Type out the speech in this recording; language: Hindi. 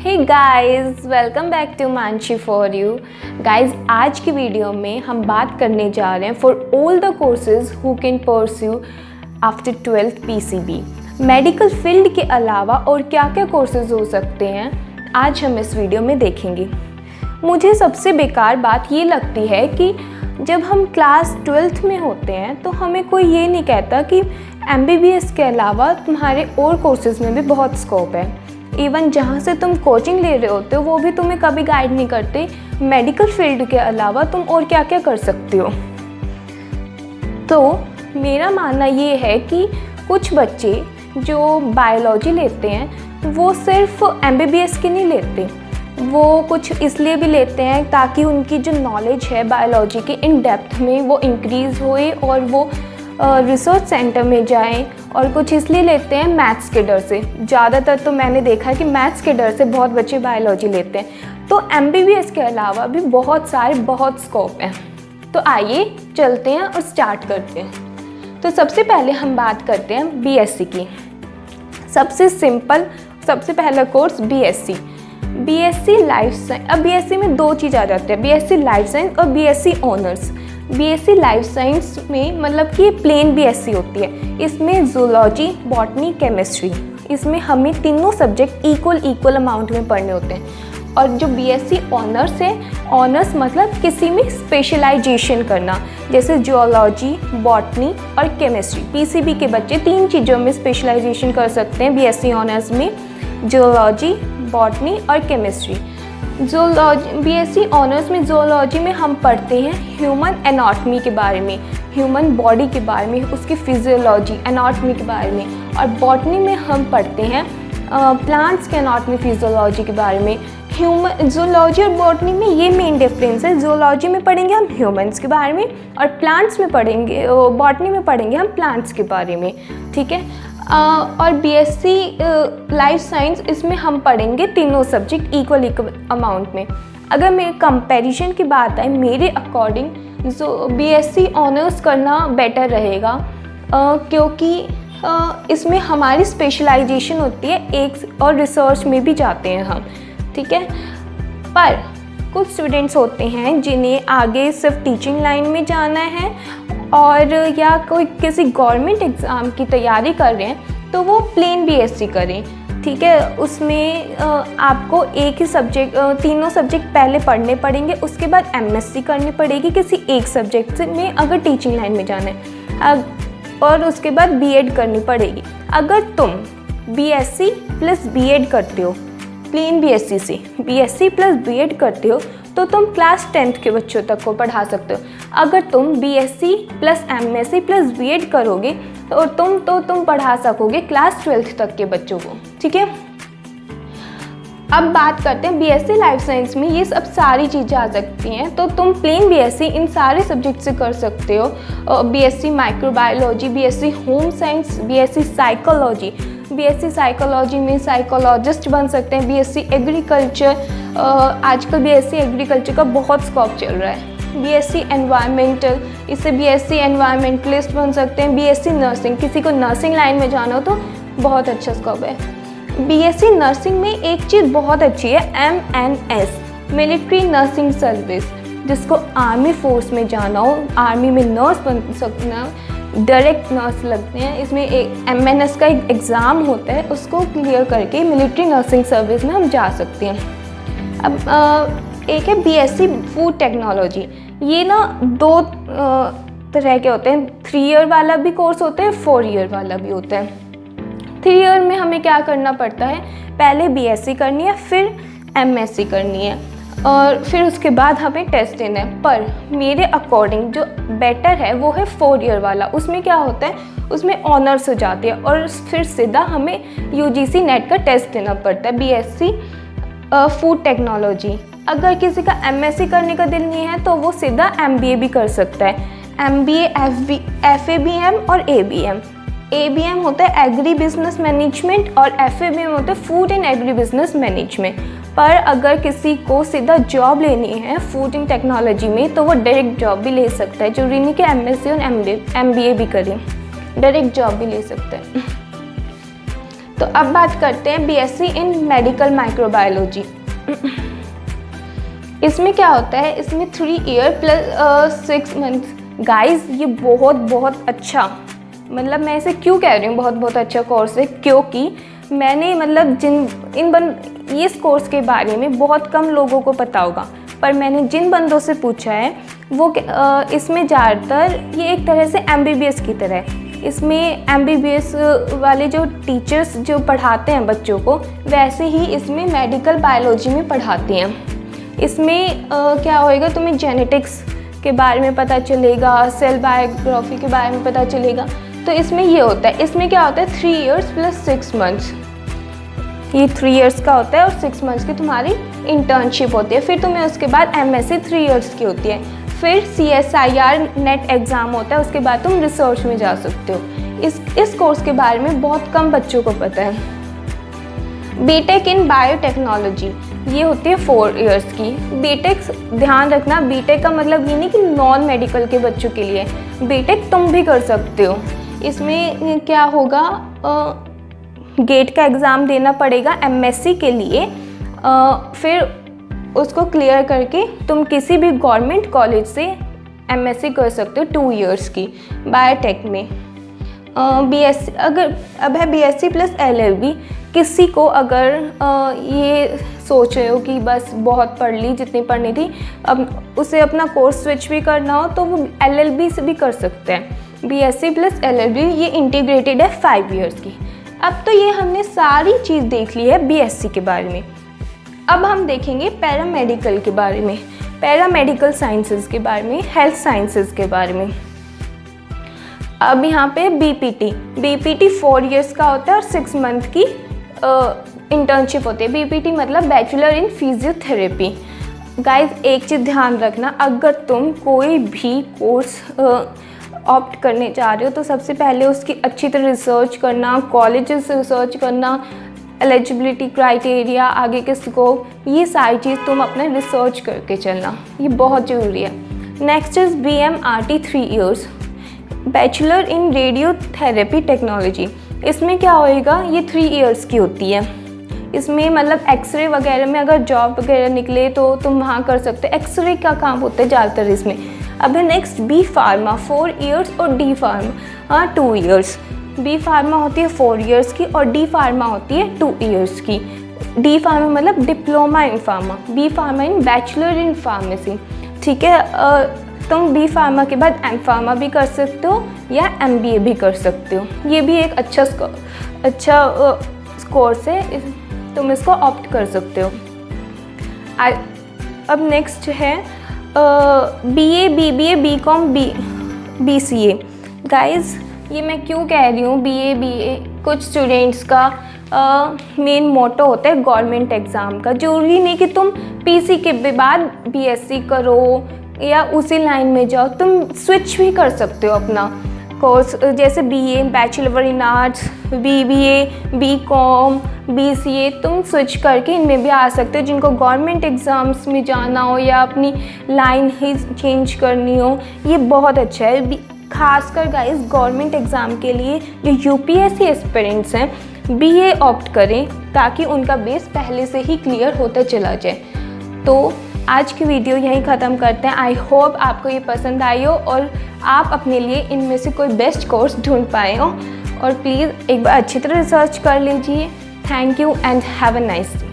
Hey guys, welcome back to Manshi for you. Guys, आज की वीडियो में हम बात करने जा रहे हैं for all the courses who can pursue after 12th PCB। Medical field के अलावा और क्या क्या कोर्सेज हो सकते हैं आज हम इस वीडियो में देखेंगे। मुझे सबसे बेकार बात ये लगती है कि जब हम क्लास 12th में होते हैं तो हमें कोई ये नहीं कहता कि MBBS के अलावा तुम्हारे और कोर्सेज में भी बहुत स्कोप है। इवन जहाँ से तुम कोचिंग ले रहे होते हो वो भी तुम्हें कभी गाइड नहीं करते मेडिकल फील्ड के अलावा तुम और क्या क्या कर सकते हो। तो मेरा मानना ये है कि कुछ बच्चे जो बायोलॉजी लेते हैं वो सिर्फ MBBS की नहीं लेते, वो कुछ इसलिए भी लेते हैं ताकि उनकी जो नॉलेज है बायोलॉजी की इन डेप्थ में वो इंक्रीज़ होए और वो रिसर्च सेंटर में जाएं, और कुछ इसलिए लेते हैं मैथ्स के डर से। ज़्यादातर तो मैंने देखा है कि मैथ्स के डर से बहुत बच्चे बायोलॉजी लेते हैं। तो MBBS के अलावा भी बहुत स्कोप है। तो आइए चलते हैं और स्टार्ट करते हैं। तो सबसे पहले हम बात करते हैं BSc की। सबसे सिंपल सबसे पहला कोर्स BSc लाइफ साइंस। अब BSc में दो चीज़ आ जाती है, BSc लाइफ साइंस और BSc honours. BSc life science में मतलब कि प्लेन BSc होती है। इसमें जूलॉजी, बॉटनी, केमिस्ट्री, इसमें हमें तीनों सब्जेक्ट इक्वल अमाउंट में पढ़ने होते हैं। और जो BSc ऑनर्स है, ऑनर्स मतलब किसी में स्पेशलाइजेशन करना, जैसे जियोलॉजी, बॉटनी और केमिस्ट्री। PCB के बच्चे तीन चीज़ों में स्पेशलाइजेशन कर सकते हैं BSc ऑनर्स में, जियोलॉजी, बॉटनी और केमिस्ट्री। BSc ऑनर्स में जूलॉजी में हम पढ़ते हैं ह्यूमन एनाटॉमी के बारे में, ह्यूमन बॉडी के बारे में, उसकी फिजियोलॉजी, एनाटॉमी के बारे में। और बॉटनी में हम पढ़ते हैं प्लांट्स के एनाटॉमी, फिजियोलॉजी के बारे में। जूलॉजी और बॉटनी में ये मेन डिफरेंस है। जूलॉजी में पढ़ेंगे हम ह्यूमंस के बारे में और प्लांट्स में पढ़ेंगे, बॉटनी में पढ़ेंगे हम प्लांट्स के बारे में, ठीक है। और BSc लाइफ साइंस, इसमें हम पढ़ेंगे तीनों सब्जेक्ट इक्वल अमाउंट में। अगर मेरे कंपैरिजन की बात आए, मेरे अकॉर्डिंग जो BSc ऑनर्स करना बेटर रहेगा, क्योंकि इसमें हमारी स्पेशलाइजेशन होती है एक, और रिसर्च में भी जाते हैं हम, ठीक है। पर कुछ स्टूडेंट्स होते हैं जिन्हें आगे सिर्फ टीचिंग लाइन में जाना है और या कोई किसी गवर्नमेंट एग्ज़ाम की तैयारी कर रहे हैं, तो वो प्लेन BSc करें, ठीक है। उसमें आपको एक ही सब्जेक्ट, तीनों सब्जेक्ट पहले पढ़ने पड़ेंगे, उसके बाद MSc करनी पड़ेगी किसी एक सब्जेक्ट में अगर टीचिंग लाइन में जाना है, और उसके बाद B.Ed करनी पड़ेगी। अगर तुम BSc प्लस B.Ed करते हो, प्लेन BSc से BSc प्लस B.Ed करते हो, तो तुम क्लास 10th के बच्चों तक को पढ़ा सकते हो। अगर तुम BSc plus MSc plus B.Ed करोगे तो तुम पढ़ा सकोगे क्लास 12th तक के बच्चों को, ठीक है। अब बात करते हैं BSc लाइफ साइंस में ये सब सारी चीज़ें आ सकती हैं। तो तुम प्लेन BSc इन सारे सब्जेक्ट से कर सकते हो। BSc microbiology, BSc home science, BSc psychology. BSc psychology में साइकोलॉजिस्ट बन सकते हैं। BSc एग्रीकल्चर, आजकल BSc एग्रीकल्चर का बहुत स्कोप चल रहा है। BSc एनवायरमेंटल, इससे BSc एनवायरमेंटलिस्ट बन सकते हैं। BSc नर्सिंग, किसी को नर्सिंग लाइन में जाना हो तो बहुत अच्छा स्कोप है। BSc नर्सिंग में एक चीज़ बहुत अच्छी है, MNS मिलिट्री नर्सिंग सर्विस, जिसको आर्मी फोर्स में जाना हो, आर्मी में नर्स बन सकना, डायरेक्ट नर्स लगते हैं। इसमें एक MNS का एक एग्ज़ाम होता है, उसको क्लियर करके मिलिट्री नर्सिंग सर्विस में हम जा सकते हैं। अब एक है BSc फूड टेक्नोलॉजी। ये ना दो तरह के होते हैं, 3 ईयर वाला भी कोर्स होता है, 4 ईयर वाला भी होता है। 3 ईयर में हमें क्या करना पड़ता है, पहले BSc करनी है, फिर MSc करनी है, और फिर उसके बाद हमें टेस्ट देना है। पर मेरे अकॉर्डिंग जो बेटर है वो है 4 ईयर वाला। उसमें क्या होता है, उसमें ऑनर्स हो जाती है और फिर सीधा हमें UGC नेट का टेस्ट देना पड़ता है। BSc food technology. अगर किसी का MSc करने का दिल नहीं है तो वो सीधा MBA भी कर सकता है। MBA, FABM और ABM। ABM होता है एग्री बिजनेस मैनेजमेंट और FABM होता है food and agri business management. पर अगर किसी को सीधा जॉब लेनी है फूड एंड टेक्नोलॉजी में तो वो डायरेक्ट जॉब भी ले सकता है, जरूरी नहीं कि MSc और MBA भी करें, डायरेक्ट जॉब भी ले सकता है। तो अब बात करते हैं बीएससी इन मेडिकल माइक्रोबायोलॉजी। इसमें क्या होता है, इसमें 3 ईयर प्लस 6 मंथ। गाइस ये बहुत अच्छा, मतलब मैं इसे क्यों कह रही हूँ बहुत अच्छा कोर्स है, क्योंकि मैंने मतलब इस कोर्स के बारे में बहुत कम लोगों को पता होगा, पर मैंने जिन बंदों से पूछा है वो इसमें ज़्यादातर ये एक तरह से MBBS की तरह है। इसमें MBBS वाले जो टीचर्स जो पढ़ाते हैं बच्चों को, वैसे ही इसमें मेडिकल बायोलॉजी में पढ़ाते हैं। इसमें क्या होएगा, तुम्हें जेनेटिक्स के बारे में पता चलेगा, सेल बायोग्राफी के बारे में पता चलेगा। तो इसमें ये होता है, इसमें क्या होता है 3 इयर्स प्लस 6 मंथ्स, ये 3 इयर्स का होता है और 6 मंथ्स की तुम्हारी इंटर्नशिप होती है। फिर तुम्हें उसके बाद MSc 3 इयर्स की होती है। फिर CSIR नेट एग्ज़ाम होता है, उसके बाद तुम रिसर्च में जा सकते हो। इस कोर्स के बारे में बहुत कम बच्चों को पता है। बीटेक इन बायोटेक्नोलॉजी ये होती है 4 इयर्स की। बीटेक ध्यान रखना, बीटेक का मतलब ये नहीं कि नॉन मेडिकल के बच्चों के लिए, बीटेक तुम भी कर सकते हो। इसमें क्या होगा, गेट का एग्ज़ाम देना पड़ेगा MSc के लिए, फिर उसको क्लियर करके तुम किसी भी गवर्नमेंट कॉलेज से MSc कर सकते हो 2 इयर्स की बायोटेक में। BSc अगर अब है BSc प्लस LLB। किसी को अगर ये सोच रहे हो कि बस बहुत पढ़ ली जितनी पढ़नी थी, अब उसे अपना कोर्स स्विच भी करना हो तो वो LLB से भी कर सकते हैं। BSc प्लस LLB ये इंटीग्रेटेड है 5 इयर्स की। अब तो ये हमने सारी चीज़ देख ली है BSc के बारे में। अब हम देखेंगे पैरामेडिकल के बारे में, पैरामेडिकल साइंसेस के बारे में, हेल्थ साइंसेस के बारे में। अब यहाँ पे BPT 4 इयर्स का होता है और 6 मंथ की इंटर्नशिप होती है। BPT मतलब बैचलर इन फिजियोथेरेपी। गाइस एक चीज़ ध्यान रखना, अगर तुम कोई भी कोर्स ऑप्ट करने जा रहे हो तो सबसे पहले उसकी अच्छी तरह रिसर्च करना, कॉलेजेस रिसर्च करना, एलिजिबिलिटी क्राइटेरिया, आगे के स्कोप, ये सारी चीज़ तुम अपना रिसर्च करके चलना, ये बहुत ज़रूरी है। Next is BMRT 3 years, bachelor in radiotherapy technology. इसमें क्या होएगा, ये 3 इयर्स की होती है। इसमें मतलब एक्सरे वगैरह में अगर जॉब वगैरह निकले तो तुम वहाँ कर सकते हो। एक्सरे का काम होता है ज़्यादातर इसमें। अब है नेक्स्ट B फार्मा 4 इयर्स और D pharma 2 years. B pharma होती है 4 इयर्स की और D फार्मा होती है 2 इयर्स की। D फार्मा मतलब diploma in pharma, B pharma in bachelor in pharmacy. ठीक है, तुम B फार्मा के बाद M फार्मा भी कर सकते हो या MBA भी कर सकते हो। ये भी एक अच्छा कोर्स है, तुम इसको ऑप्ट कर सकते हो। अब नेक्स्ट है BA, BBA, BCom, BCA। Guys ये मैं क्यों कह रही हूँ BA, BA, कुछ स्टूडेंट्स का मेन मोटो होता है गवर्नमेंट एग्ज़ाम का। जरूरी नहीं कि तुम PC के बाद BSc करो या उसी लाइन में जाओ, तुम स्विच भी कर सकते हो अपना कोर्स, जैसे BA bachelor in arts, BBA, BCom, BCA, तुम स्विच करके इनमें भी आ सकते हो। जिनको गवर्नमेंट एग्ज़ाम्स में जाना हो या अपनी लाइन ही चेंज करनी हो, ये बहुत अच्छा है। खासकर गाइस गवर्नमेंट एग्ज़ाम के लिए जो UPSC एस्पिरेंट्स हैं BA ऑप्ट करें ताकि उनका बेस पहले से ही क्लियर होता चला जाए। तो आज की वीडियो यहीं ख़त्म करते हैं। आई होप आपको ये पसंद आई हो और आप अपने लिए इनमें से कोई बेस्ट कोर्स ढूंढ पाए हो। और प्लीज़ एक बार अच्छी तरह रिसर्च कर लीजिए। Thank you and have a nice day.